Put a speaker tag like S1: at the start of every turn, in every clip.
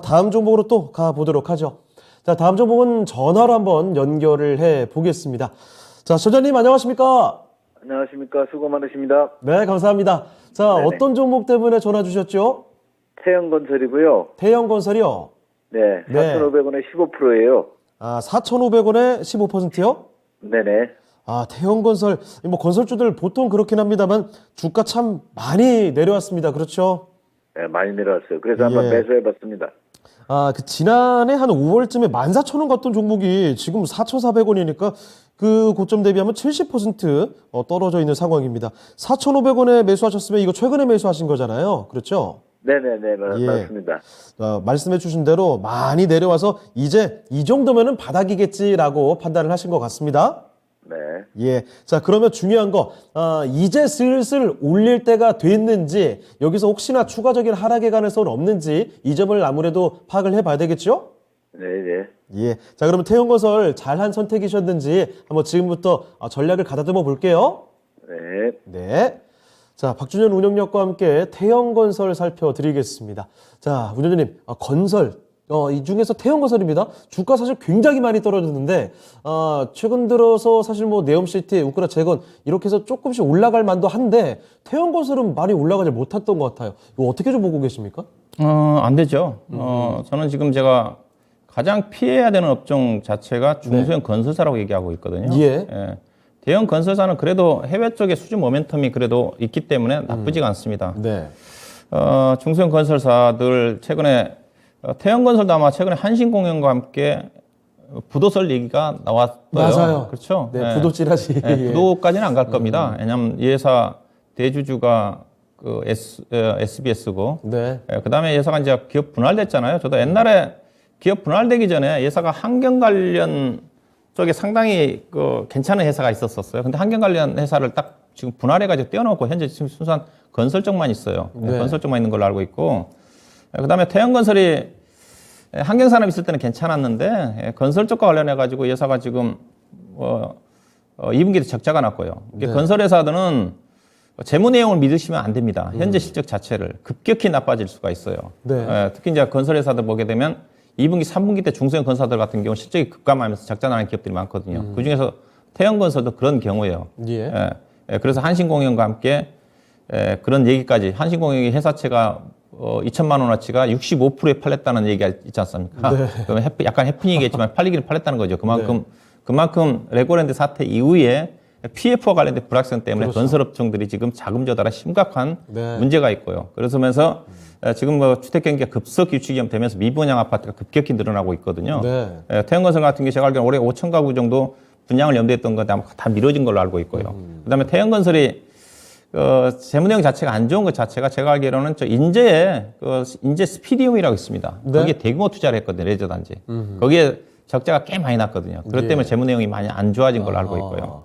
S1: 다음 종목으로 또 가보도록 하죠. 자, 다음 종목은 전화로 한번 연결을 해 보겠습니다. 자, 소장님 안녕하십니까?
S2: 안녕하십니까. 수고 많으십니다.
S1: 네, 감사합니다. 자,
S2: 네네.
S1: 어떤 종목 때문에 전화 주셨죠?
S2: 태영건설이고요.
S1: 대형건설이요?
S2: 네,
S1: 네.
S2: 4,500원에 15%예요.
S1: 아, 4,500원에 15%요?
S2: 네네.
S1: 아, 태형건설, 뭐 건설주들 보통 그렇긴 합니다만 주가 참 많이 내려왔습니다. 그렇죠?
S2: 네, 많이 내려왔어요. 그래서 한번
S1: 예.
S2: 매수해봤습니다.
S1: 아, 그 지난해 한 5월쯤에 14,000원 갔던 종목이 지금 4,400원이니까 그 고점 대비하면 70% 떨어져 있는 상황입니다. 4,500원에 매수하셨으면 이거 최근에 매수하신 거잖아요. 그렇죠?
S2: 네네네,
S1: 예.
S2: 맞습니다.
S1: 말씀해 주신 대로 많이 내려와서 이제 이 정도면은 바닥이겠지라고 판단을 하신 것 같습니다.
S2: 네.
S1: 예. 자, 그러면 중요한 거, 이제 슬슬 올릴 때가 됐는지, 여기서 혹시나 추가적인 하락의 가능성은 없는지, 이 점을 아무래도 파악을 해봐야 되겠죠?
S2: 네네.
S1: 예. 자, 그러면 태형건설 잘한 선택이셨는지 한번 지금부터 전략을 가다듬어 볼게요.
S2: 네.
S1: 네. 자, 박준현 운영력과 함께 태형건설 살펴드리겠습니다. 자, 운영자님, 건설. 이 중에서 태형건설입니다. 주가 사실 굉장히 많이 떨어졌는데, 최근 들어서 사실 뭐 네옴시티, 우크라체건 이렇게 해서 조금씩 올라갈 만도 한데, 태형건설은 많이 올라가지 못했던 것 같아요. 이거 어떻게 좀 보고 계십니까?
S3: 안 되죠. 저는 지금 제가 가장 피해야 되는 업종 자체가 중소형 건설사라고 얘기하고 있거든요.
S1: 예.
S3: 대형 건설사는 그래도 해외 쪽에 수주 모멘텀이 그래도 있기 때문에 나쁘지가 않습니다.
S1: 네.
S3: 중소형 건설사들 최근에 태형건설도 아마 최근에 한신공연과 함께 부도설 얘기가 나왔어요.
S1: 맞아요.
S3: 그렇죠.
S1: 네, 부도찌라시.
S3: 네, 부도까지는 안 갈 겁니다. 왜냐하면 이 회사 대주주가 그 SBS고,
S1: 네.
S3: 그다음에 회사가 이제 기업 분할됐잖아요. 저도 옛날에 기업 분할되기 전에 회사가 환경 관련 쪽에 상당히 그 괜찮은 회사가 있었어요. 근데 환경 관련 회사를 딱 지금 분할해가지고 떼어놓고 현재 지금 순수한 건설 쪽만 있어요.
S1: 네.
S3: 건설 쪽만 있는 걸로 알고 있고, 그다음에 태형건설이 환경산업 있을 때는 괜찮았는데 건설 쪽과 관련해가지고 회사가 지금 2분기에 적자가 났고요. 이게
S1: 네.
S3: 건설회사들은 재무 내용을 믿으시면 안 됩니다. 현재 실적 자체를 급격히 나빠질 수가 있어요.
S1: 네.
S3: 특히 이제 건설회사들 보게 되면 2분기, 3분기 때 중소형 건설사들 같은 경우 실적이 급감하면서 적자 나는 기업들이 많거든요. 그 중에서 태형건설도 그런 경우예요.
S1: 예.
S3: 그래서 한신공연과 함께 그런 얘기까지 한신공연이 회사채가 2천만 원어치가 65%에 팔렸다는 얘기가 있지 않습니까?
S1: 네.
S3: 그러면 약간 해프닝이겠지만 팔리기는 팔렸다는 거죠. 그만큼 레고랜드 사태 이후에 PF와 관련된 불확실성 때문에
S1: 그렇죠.
S3: 건설업종들이 지금 자금 조달에 심각한
S1: 네.
S3: 문제가 있고요. 그러면서 지금 뭐 주택 경기가 급속 유치기염 되면서 미분양 아파트가 급격히 늘어나고 있거든요.
S1: 네.
S3: 태형건설 같은 경우 제가 알기로는 올해 5천 가구 정도 분양을 염두했던 건데 아마 다 미뤄진 걸로 알고 있고요. 그다음에 태형건설이 재무 내용 자체가 안 좋은 것 자체가 제가 알기로는 저 인제에 인제 스피디움이라고 있습니다.
S1: 네.
S3: 거기에 대규모 투자를 했거든요. 레저 단지. 거기에 적자가 꽤 많이 났거든요. 그것 때문에
S1: 예.
S3: 재무 내용이 많이 안 좋아진 걸로 알고 있고요.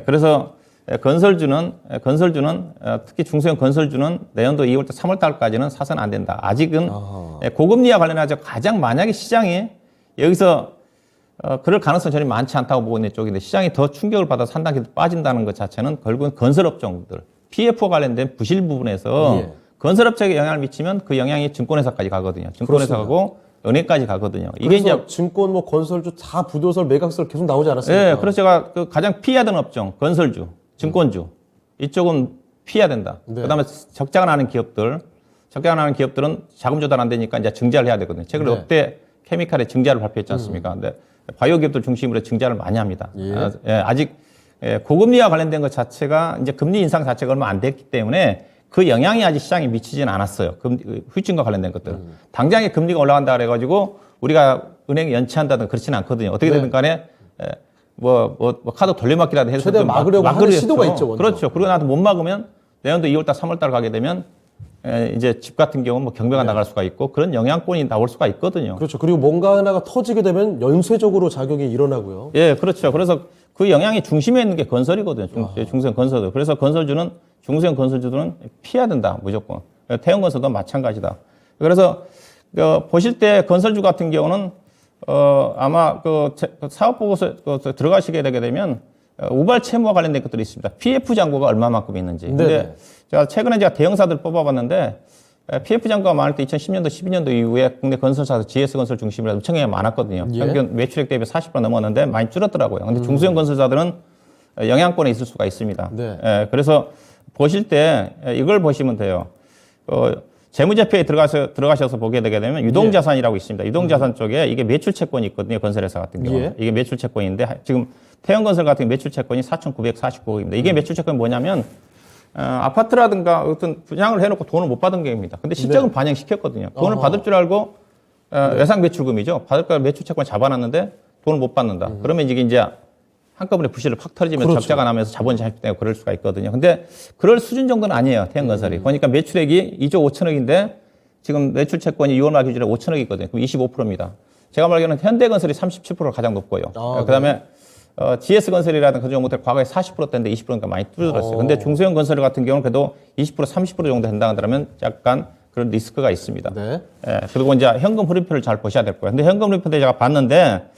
S3: 그래서 건설주는 특히 중소형 건설주는 내년도 2월달 3월달까지는 사서는 안 된다. 아직은 고금리와 관련해서 가장 만약에 시장이 여기서 그럴 가능성이 전혀 많지 않다고 보고 있는 쪽인데 시장이 더 충격을 받아서 한 단계 빠진다는 것 자체는 결국은 건설업종들 PF와 관련된 부실 부분에서
S1: 예.
S3: 건설업체에 영향을 미치면 그 영향이 증권회사까지 가거든요. 증권회사 가고 은행까지 가거든요. 이게 이제
S1: 증권, 뭐 건설주 다 부도설, 매각설 계속 나오지 않았습니까?
S3: 네, 그래서 제가 그 가장 피해야 되는 업종, 건설주, 증권주 이쪽은 피해야 된다.
S1: 네.
S3: 그다음에 적자가 나는 기업들은 자금 조달 안 되니까 이제 증자를 해야 되거든요. 최근에
S1: 네.
S3: 롯데 케미칼의 증자를 발표했지 않습니까? 근데 바이오 기업들 중심으로 증자를 많이 합니다.
S1: 예.
S3: 아직 고금리와 관련된 것 자체가 이제 금리 인상 자체가 얼마 안 됐기 때문에 그 영향이 아직 시장에 미치지는 않았어요. 후유증과 관련된 것들. 당장에 금리가 올라간다 그래가지고 우리가 은행에 연체한다든 그렇지는 않거든요. 어떻게 되든 간에 카드 돌려막기라도 해서
S1: 최대한 막으려고 하는 시도가 있죠. 먼저.
S3: 그렇죠. 그리고 나도 못 막으면 내년도 2월달, 3월달 가게 되면 이제 집 같은 경우는 뭐 경매가 나갈 수가 있고 그런 영향권이 나올 수가 있거든요.
S1: 그렇죠. 그리고 뭔가 하나가 터지게 되면 연쇄적으로 작용이 일어나고요.
S3: 예, 그렇죠. 그래서 그 영향의 중심에 있는 게 건설이거든요. 중소형 건설들. 그래서 중소형 건설주들은 피해야 된다, 무조건. 태형건설도 마찬가지다. 그래서 보실 때 건설주 같은 경우는 아마 사업보고서 들어가시게 되게 되면 우발 채무와 관련된 것들이 있습니다. PF 잔고가 얼마만큼 있는지. 근데 제가 최근에 대형사들 뽑아봤는데 PF 잔고가 많을 때 2010년도, 12년도 이후에 국내 건설사에서 GS건설 중심으로 엄청나게 많았거든요.
S1: 예.
S3: 평균 매출액 대비 40% 넘었는데 많이 줄었더라고요. 근데 중소형 건설사들은 영향권에 있을 수가 있습니다.
S1: 네.
S3: 예, 그래서 보실 때 이걸 보시면 돼요. 재무제표에 들어가셔서 보게 되게 되면 유동자산이라고 있습니다. 유동자산 쪽에 이게 매출채권이 있거든요. 건설회사 같은 경우.
S1: 예.
S3: 이게 매출채권인데 지금 태형건설 같은 매출채권이 4,949억입니다. 이게 매출채권이 뭐냐면 아파트라든가 어떤 분양을 해놓고 돈을 못 받은 게입니다. 근데 실적은 반영시켰거든요. 돈을 받을 줄 알고 예상 매출금이죠. 받을 걸 매출채권 잡아놨는데 돈을 못 받는다. 그러면 이제 한꺼번에 부실을 팍 터지면
S1: 그렇죠.
S3: 적자가 나면서 자본이 잘못되고 그럴 수가 있거든요. 근데 그럴 수준 정도는 아니에요. 태형건설이. 보니까 매출액이 2조 5천억인데 지금 매출채권이 6월 말 기준에 5천억이거든요. 그럼 25%입니다. 제가 말하기로는 현대건설이 37%가 가장 높고요. 그다음에 GS건설이라든 그런 경우들 과거에 40%대인데 20%니까 많이 줄어들었어요. 근데 중소형 건설 같은 경우는 그래도 20% 30% 정도 된다 하더라면 약간 그런 리스크가 있습니다.
S1: 네.
S3: 예, 그리고 이제 현금 흐름표를 잘 보셔야 될 거예요. 근데 현금 흐름표도 제가 봤는데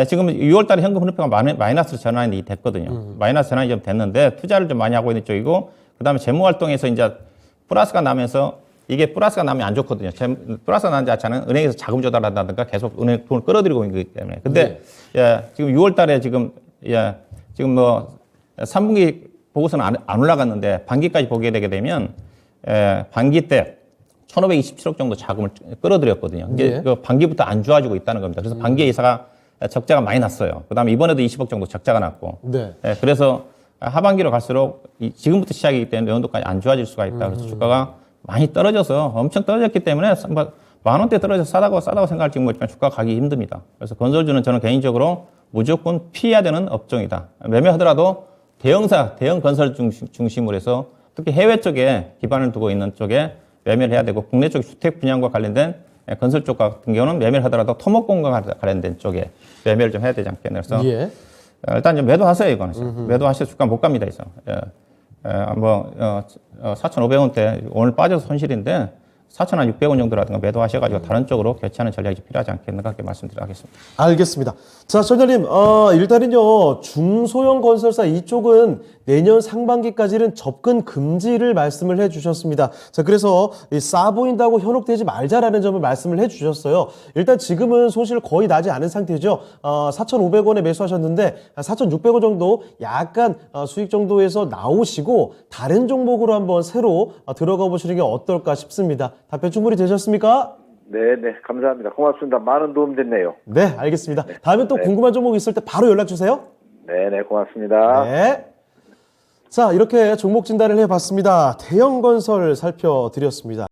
S3: 지금 6월 달에 현금 흐름표가 마이너스로 전환이 됐거든요. 마이너스 전환이 좀 됐는데 투자를 좀 많이 하고 있는 쪽이고 그다음에 재무 활동에서 이제 플러스가 나면서 이게 플러스가 나면 안 좋거든요. 플러스가 나는 자체는 은행에서 자금 조달한다든가 계속 은행 돈을 끌어들이고 있기 때문에. 근데 예, 지금 6월 달에 지금 지금 뭐 3분기 보고서는 안 올라갔는데 반기까지 보게 되게 되면 반기 때 1,527억 정도 자금을 끌어들였거든요. 이게 그 반기부터 안 좋아지고 있다는 겁니다. 그래서 반기에 이사가 적자가 많이 났어요. 그다음에 이번에도 20억 정도 적자가 났고.
S1: 네.
S3: 그래서 하반기로 갈수록 지금부터 시작이기 때문에 내년도까지 안 좋아질 수가 있다. 그래서 주가가 많이 떨어져서 엄청 떨어졌기 때문에 만 원대 떨어져서 싸다고 생각할지 모르지만 주가가 가기 힘듭니다. 그래서 건설주는 저는 개인적으로 무조건 피해야 되는 업종이다. 매매하더라도 대형 건설 중심으로 해서 특히 해외 쪽에 기반을 두고 있는 쪽에 매매를 해야 되고 국내 쪽 주택 분양과 관련된 건설 쪽 같은 경우는 매매를 하더라도 토목공과 관련된 쪽에 매매를 좀 해야 되지 않겠나. 그래서 일단 좀 매도하세요, 이거는. 매도하셔서 주가 못 갑니다, 이서. 4,500원대 오늘 빠져서 손실인데 4,600원 정도라든가 매도하셔가지고 다른 쪽으로 교체하는 전략이 필요하지 않겠나 그렇게 말씀드리겠습니다.
S1: 알겠습니다. 자, 전장님, 일단은요, 중소형 건설사 이쪽은 내년 상반기까지는 접근 금지를 말씀을 해주셨습니다. 자, 그래서 싸 보인다고 현혹되지 말자라는 점을 말씀을 해주셨어요. 일단 지금은 손실 거의 나지 않은 상태죠. 4,500원에 매수하셨는데 4,600원 정도 약간 수익 정도에서 나오시고 다른 종목으로 한번 새로 들어가 보시는 게 어떨까 싶습니다. 답변 충분히 되셨습니까?
S2: 네네, 감사합니다. 고맙습니다. 많은 도움 됐네요.
S1: 네, 알겠습니다. 다음에 또 궁금한 종목 있을 때 바로 연락 주세요.
S2: 네네, 고맙습니다.
S1: 네. 자, 이렇게 종목 진단을 해봤습니다. 대형건설 살펴드렸습니다.